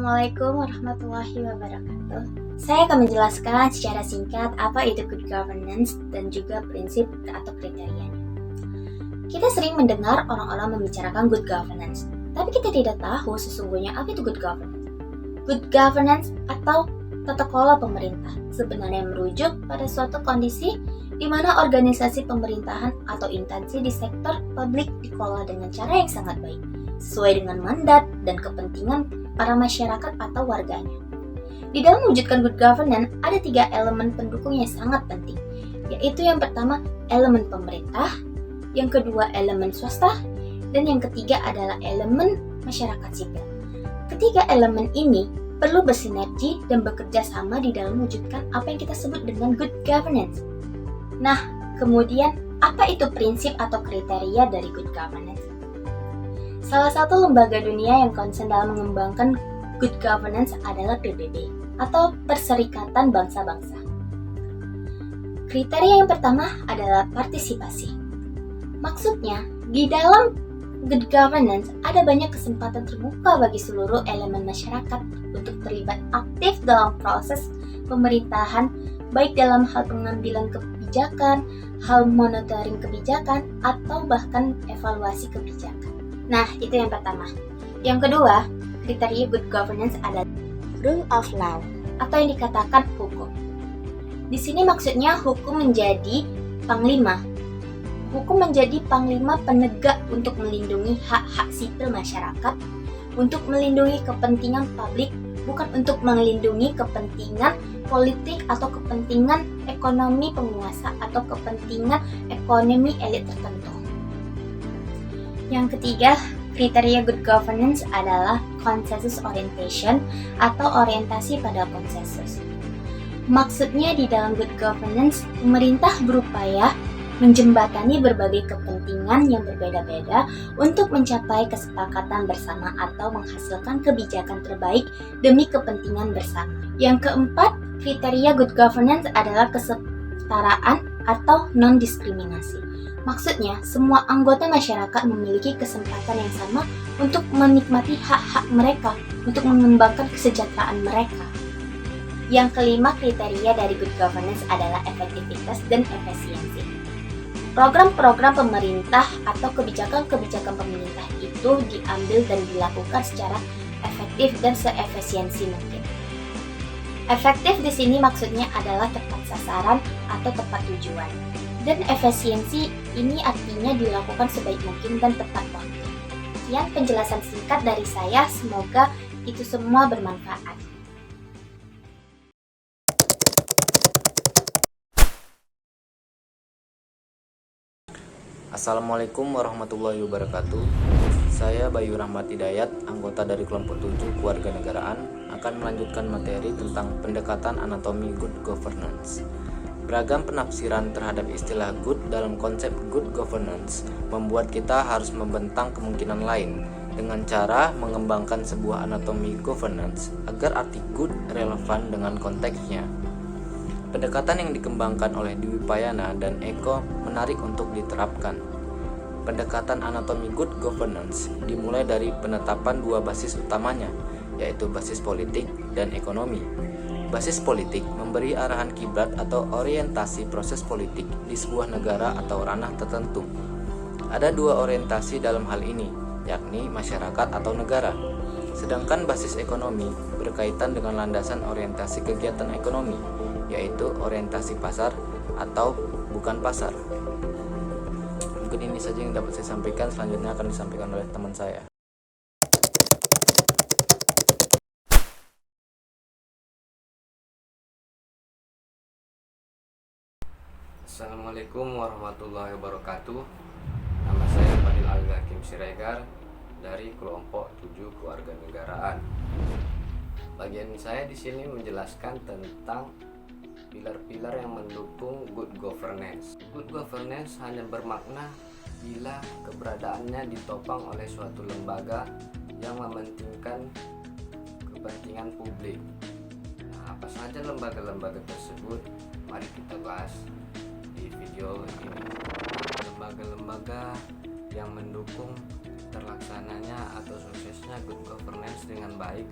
Assalamualaikum warahmatullahi wabarakatuh. Saya akan menjelaskan secara singkat apa itu good governance dan juga prinsip atau kriterianya. Kita sering mendengar orang-orang membicarakan good governance, tapi kita tidak tahu sesungguhnya apa itu good governance. Good governance atau tata kelola pemerintah sebenarnya merujuk pada suatu kondisi di mana organisasi pemerintahan atau instansi di sektor publik dikelola dengan cara yang sangat baik, sesuai dengan mandat dan kepentingan para masyarakat atau warganya. Di dalam mewujudkan good governance, ada 3 elemen pendukung yang sangat penting, yaitu yang pertama, elemen pemerintah, yang kedua, elemen swasta, dan yang ketiga adalah elemen masyarakat sipil. Ketiga elemen ini perlu bersinergi dan bekerja sama di dalam mewujudkan apa yang kita sebut dengan good governance. Nah, kemudian apa itu prinsip atau kriteria dari good governance? Salah satu lembaga dunia yang konsen dalam mengembangkan good governance adalah PBB atau Perserikatan Bangsa-Bangsa. Kriteria yang pertama adalah partisipasi. Maksudnya, di dalam good governance ada banyak kesempatan terbuka bagi seluruh elemen masyarakat untuk terlibat aktif dalam proses pemerintahan, baik dalam hal pengambilan kebijakan, hal monitoring kebijakan, atau bahkan evaluasi kebijakan. Nah, itu yang pertama. Yang kedua, kriteria good governance adalah rule of law atau yang dikatakan hukum. Di sini maksudnya hukum menjadi panglima. Hukum menjadi panglima penegak untuk melindungi hak-hak sipil masyarakat, untuk melindungi kepentingan publik, bukan untuk melindungi kepentingan politik atau kepentingan ekonomi penguasa atau kepentingan ekonomi elit tertentu. Yang ketiga, kriteria good governance adalah consensus orientation atau orientasi pada konsensus. Maksudnya di dalam good governance, pemerintah berupaya menjembatani berbagai kepentingan yang berbeda-beda untuk mencapai kesepakatan bersama atau menghasilkan kebijakan terbaik demi kepentingan bersama. Yang keempat, kriteria good governance adalah kesetaraan atau non-diskriminasi. Maksudnya, semua anggota masyarakat memiliki kesempatan yang sama untuk menikmati hak-hak mereka, untuk mengembangkan kesejahteraan mereka. Yang kelima, kriteria dari good governance adalah efektivitas dan efisiensi. Program-program pemerintah atau kebijakan-kebijakan pemerintah itu diambil dan dilakukan secara efektif dan seefisiensi mungkin. Efektif di sini maksudnya adalah tepat sasaran atau tepat tujuan. Dan efisiensi ini artinya dilakukan sebaik mungkin dan tepat waktu. Sekian penjelasan singkat dari saya, semoga itu semua bermanfaat. Assalamualaikum warahmatullahi wabarakatuh. Saya Bayu Rahmat Hidayat, anggota dari kelompok 7 Kewarganegaraan, akan melanjutkan materi tentang pendekatan anatomi good governance. Beragam penafsiran terhadap istilah good dalam konsep good governance membuat kita harus membentang kemungkinan lain dengan cara mengembangkan sebuah anatomi governance agar arti good relevan dengan konteksnya. Pendekatan yang dikembangkan oleh Dwi Payana dan Eko menarik untuk diterapkan. Pendekatan anatomi good governance dimulai dari penetapan 2 basis utamanya, yaitu basis politik dan ekonomi. Basis politik memberi arahan kiblat atau orientasi proses politik di sebuah negara atau ranah tertentu. Ada 2 orientasi dalam hal ini, yakni masyarakat atau negara. Sedangkan basis ekonomi berkaitan dengan landasan orientasi kegiatan ekonomi, yaitu orientasi pasar atau bukan pasar. Mungkin ini saja yang dapat saya sampaikan, selanjutnya akan disampaikan oleh teman saya. Assalamualaikum warahmatullahi wabarakatuh. Nama saya Fadil Al-Hakim Siregar dari kelompok 7 Kewarganegaraan. Bagian saya di sini menjelaskan tentang pilar-pilar yang mendukung good governance. Good governance hanya bermakna bila keberadaannya ditopang oleh suatu lembaga yang mementingkan kepentingan publik. Nah, apa saja lembaga-lembaga tersebut? Mari kita bahas di video ini. Lembaga-lembaga yang mendukung terlaksananya atau suksesnya good governance dengan baik,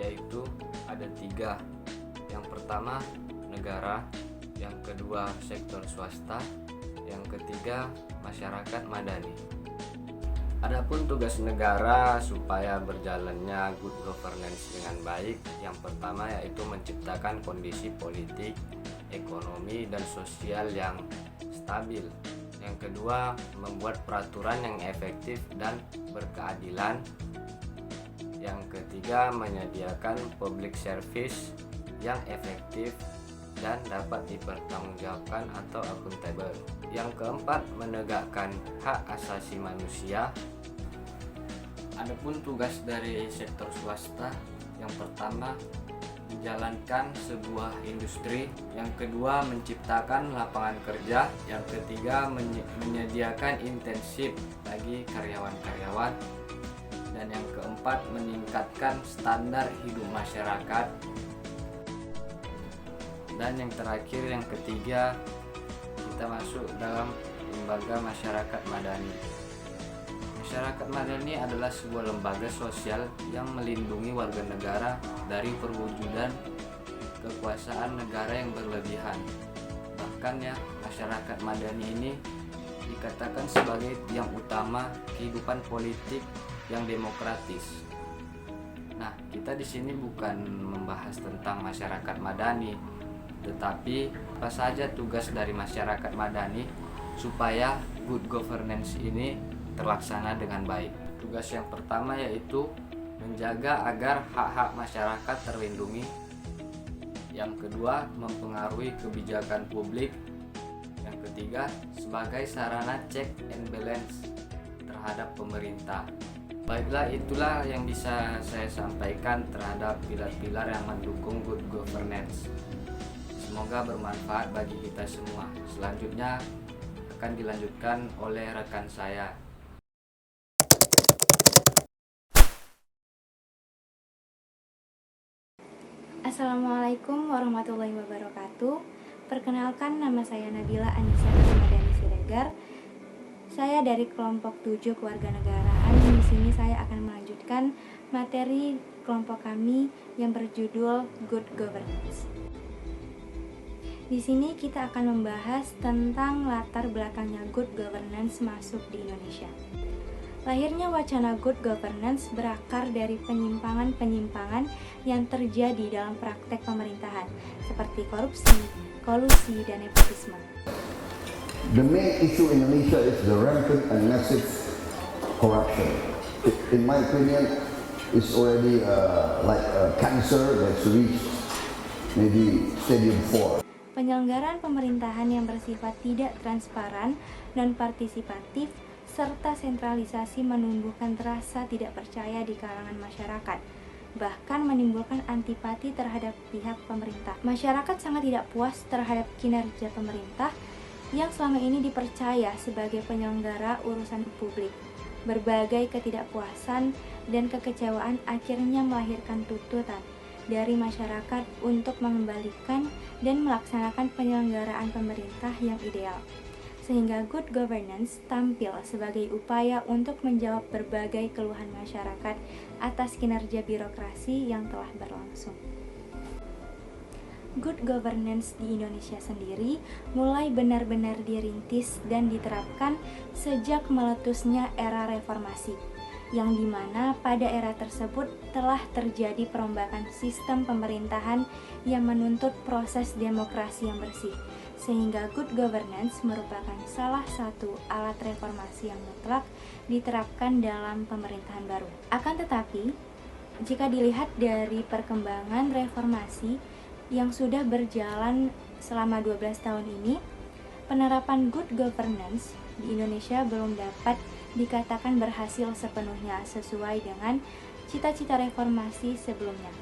yaitu ada 3. Yang pertama negara, yang kedua sektor swasta, yang ketiga masyarakat madani. Adapun tugas negara supaya berjalannya good governance dengan baik, yang pertama yaitu menciptakan kondisi politik, ekonomi, dan sosial yang stabil. Yang kedua, membuat peraturan yang efektif dan berkeadilan. Yang ketiga, menyediakan public service yang efektif dan dapat dipertanggungjawabkan atau akuntabel. Yang keempat, menegakkan hak asasi manusia. Adapun tugas dari sektor swasta, yang pertama menjalankan sebuah industri, yang kedua menciptakan lapangan kerja, yang ketiga menyediakan intensif bagi karyawan-karyawan, dan yang keempat meningkatkan standar hidup masyarakat, dan yang terakhir yang ketiga kita masuk dalam lembaga masyarakat madani. Masyarakat madani adalah sebuah lembaga sosial yang melindungi warga negara dari perwujudan kekuasaan negara yang berlebihan. Bahkan ya, masyarakat madani ini dikatakan sebagai tiang utama kehidupan politik yang demokratis. Nah, kita di sini bukan membahas tentang masyarakat madani, tetapi apa saja tugas dari masyarakat madani supaya good governance ini terlaksana dengan baik. Tugas yang pertama yaitu menjaga agar hak-hak masyarakat terlindungi. Yang kedua, mempengaruhi kebijakan publik. Yang ketiga, sebagai sarana check and balance terhadap pemerintah. Baiklah, itulah yang bisa saya sampaikan terhadap pilar-pilar yang mendukung good governance. Semoga bermanfaat bagi kita semua. Selanjutnya akan dilanjutkan oleh rekan saya. Assalamualaikum warahmatullahi wabarakatuh. Perkenalkan, nama saya Nabila Anissa Ramadhani Siregar. Saya dari kelompok 7 kewarganegaraan. Di sini saya akan melanjutkan materi kelompok kami yang berjudul Good Governance. Di sini kita akan membahas tentang latar belakangnya good governance masuk di Indonesia. Lahirnya wacana good governance berakar dari penyimpangan-penyimpangan yang terjadi dalam praktek pemerintahan, seperti korupsi, kolusi, dan nepotisme. The main issue in Indonesia is the rampant and massive corruption. In my opinion, it's already like a cancer that's reached maybe stadium 4. Penyelenggaraan pemerintahan yang bersifat tidak transparan dan partisipatif serta sentralisasi menumbuhkan rasa tidak percaya di kalangan masyarakat, bahkan menimbulkan antipati terhadap pihak pemerintah. Masyarakat sangat tidak puas terhadap kinerja pemerintah yang selama ini dipercaya sebagai penyelenggara urusan publik. Berbagai ketidakpuasan dan kekecewaan akhirnya melahirkan tuntutan dari masyarakat untuk mengembalikan dan melaksanakan penyelenggaraan pemerintah yang ideal. Sehingga good governance tampil sebagai upaya untuk menjawab berbagai keluhan masyarakat atas kinerja birokrasi yang telah berlangsung. Good governance di Indonesia sendiri mulai benar-benar dirintis dan diterapkan sejak meletusnya era reformasi, yang dimana pada era tersebut telah terjadi perombakan sistem pemerintahan yang menuntut proses demokrasi yang bersih, sehingga good governance merupakan salah satu alat reformasi yang mutlak diterapkan dalam pemerintahan baru. Akan tetapi, jika dilihat dari perkembangan reformasi yang sudah berjalan selama 12 tahun ini, penerapan good governance di Indonesia belum dapat dikatakan berhasil sepenuhnya sesuai dengan cita-cita reformasi sebelumnya.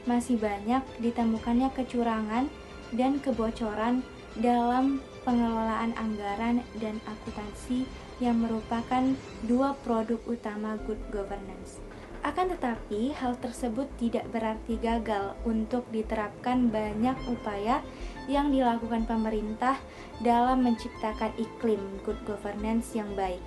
Masih banyak ditemukannya kecurangan dan kebocoran dalam pengelolaan anggaran dan akuntansi yang merupakan dua produk utama good governance. Akan tetapi, hal tersebut tidak berarti gagal untuk diterapkan banyak upaya yang dilakukan pemerintah dalam menciptakan iklim good governance yang baik.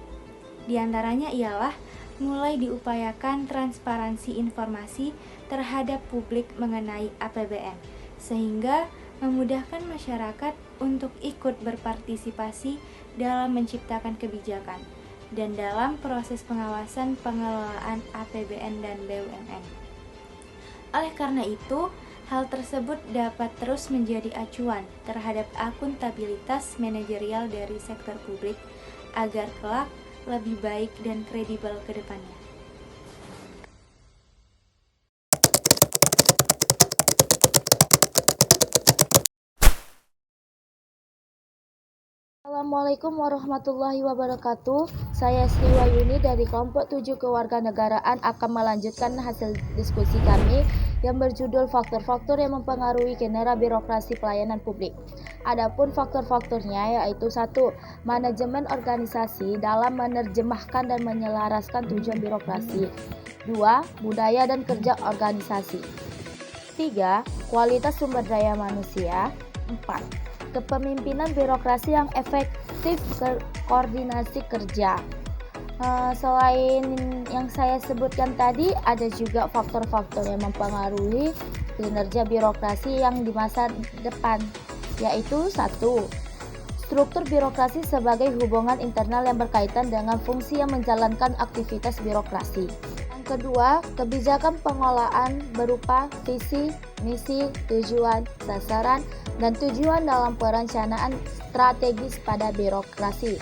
Di antaranya ialah mulai diupayakan transparansi informasi terhadap publik mengenai APBN, sehingga memudahkan masyarakat untuk ikut berpartisipasi dalam menciptakan kebijakan dan dalam proses pengawasan pengelolaan APBN dan BUMN. Oleh karena itu, hal tersebut dapat terus menjadi acuan terhadap akuntabilitas manajerial dari sektor publik agar kelak lebih baik dan kredibel ke depannya. Assalamualaikum warahmatullahi wabarakatuh. Saya Sri Wayuni dari kelompok 7 kewarganegaraan akan melanjutkan hasil diskusi kami yang berjudul faktor-faktor yang mempengaruhi kinerja birokrasi pelayanan publik. Adapun faktor-faktornya yaitu 1. Manajemen organisasi dalam menerjemahkan dan menyelaraskan tujuan birokrasi. 2. Budaya dan kerja organisasi. 3. Kualitas sumber daya manusia. 4. Kepemimpinan birokrasi yang efektif, koordinasi kerja. Selain yang saya sebutkan tadi, ada juga faktor-faktor yang mempengaruhi kinerja birokrasi yang di masa depan, yaitu 1. Struktur birokrasi sebagai hubungan internal yang berkaitan dengan fungsi yang menjalankan aktivitas birokrasi. Yang kedua, kebijakan pengelolaan berupa visi, misi, tujuan, sasaran, dan tujuan dalam perencanaan strategis pada birokrasi.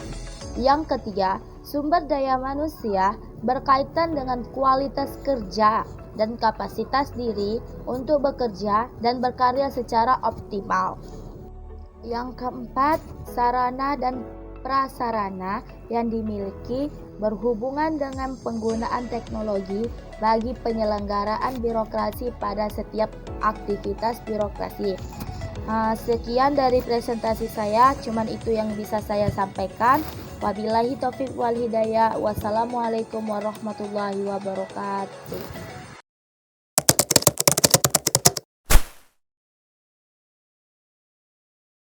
Yang ketiga, sumber daya manusia berkaitan dengan kualitas kerja dan kapasitas diri untuk bekerja dan berkarya secara optimal. Yang keempat, sarana dan prasarana yang dimiliki berhubungan dengan penggunaan teknologi bagi penyelenggaraan birokrasi pada setiap aktivitas birokrasi. Sekian dari presentasi saya, cuman itu yang bisa saya sampaikan. Wabillahi taufiq wal hidayah. Wassalamualaikum warahmatullahi wabarakatuh.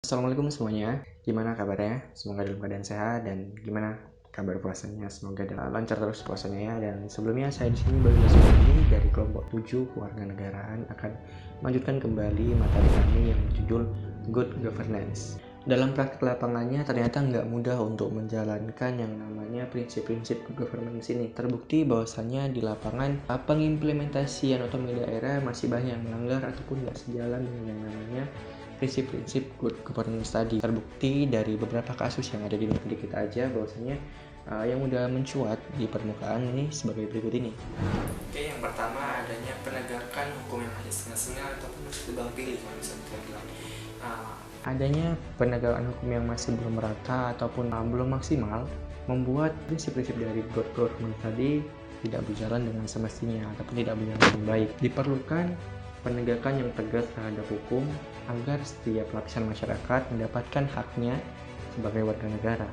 Assalamualaikum semuanya, gimana kabarnya? Semoga dalam keadaan sehat dan gimana kabar puasanya? Semoga lancar terus puasanya ya. Dan sebelumnya saya di sini baru ini dari kelompok 7 kewarganegaraan akan melanjutkan kembali materi kami yang berjudul Good Governance. Dalam praktik lapangannya ternyata nggak mudah untuk menjalankan yang namanya prinsip-prinsip good governance ini. Terbukti bahwasannya di lapangan pengimplementasian otonomi daerah masih banyak yang melanggar ataupun nggak sejalan dengan yang namanya prinsip-prinsip good governance tadi. Terbukti dari beberapa kasus yang ada di negeri kita aja bahwasanya yang udah mencuat di permukaan ini sebagai berikut ini. Oke, yang pertama adanya penegakan hukum yang masih setengah-setengah ataupun masih tebang pilih kalau bisa kita bilang. Adanya penegakan hukum yang masih belum merata ataupun belum maksimal membuat prinsip-prinsip dari good governance tadi tidak berjalan dengan semestinya ataupun tidak berjalan dengan baik. Diperlukan penegakan yang tegas terhadap hukum agar setiap lapisan masyarakat mendapatkan haknya sebagai warga negara.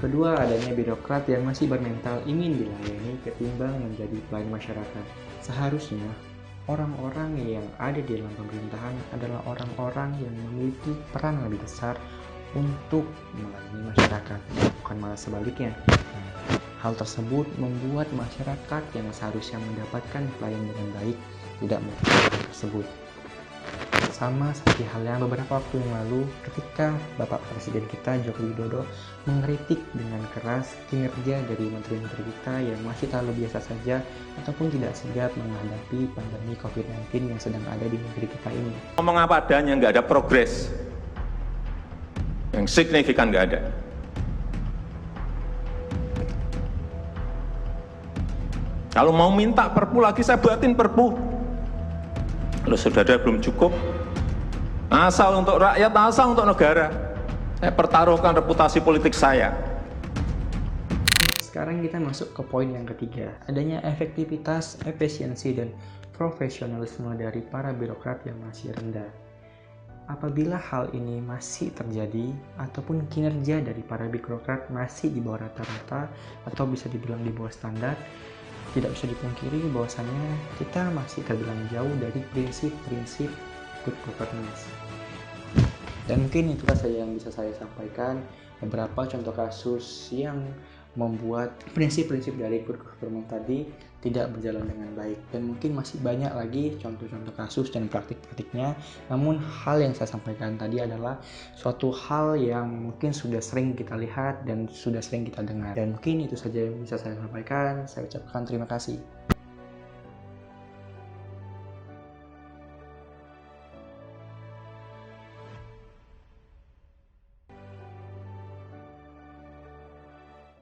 Kedua, adanya birokrat yang masih bermental ingin dilayani ketimbang menjadi pelayan masyarakat. Seharusnya orang-orang yang ada di dalam pemerintahan adalah orang-orang yang memiliki peran lebih besar untuk melayani masyarakat, bukan malah sebaliknya. Hal tersebut membuat masyarakat yang seharusnya mendapatkan pelayanan dengan baik tidak melakukan hal tersebut. Sama seperti halnya beberapa waktu yang lalu ketika Bapak Presiden kita Joko Widodo mengkritik dengan keras kinerja dari menteri-menteri kita yang masih terlalu biasa saja ataupun tidak sigap menghadapi pandemi COVID-19 yang sedang ada di negeri kita ini. Ngomong apa adanya, nggak ada progres yang signifikan, nggak ada. Kalau mau minta perpu lagi, saya buatin perpu. Kalau sudah ada belum cukup, asal untuk rakyat, asal untuk negara. Saya pertaruhkan reputasi politik saya. Sekarang kita masuk ke poin yang ketiga, adanya efektivitas, efisiensi, dan profesionalisme dari para birokrat yang masih rendah. Apabila hal ini masih terjadi, ataupun kinerja dari para birokrat masih di bawah rata-rata, atau bisa dibilang di bawah standar, tidak bisa dipungkiri bahwasannya kita masih terbilang jauh dari prinsip-prinsip good governance. Dan mungkin itulah saja yang bisa saya sampaikan, beberapa contoh kasus yang membuat prinsip-prinsip dari good government tadi tidak berjalan dengan baik. Dan mungkin masih banyak lagi contoh-contoh kasus dan praktik-praktiknya. Namun hal yang saya sampaikan tadi adalah suatu hal yang mungkin sudah sering kita lihat dan sudah sering kita dengar. Dan mungkin itu saja yang bisa saya sampaikan. Saya ucapkan terima kasih.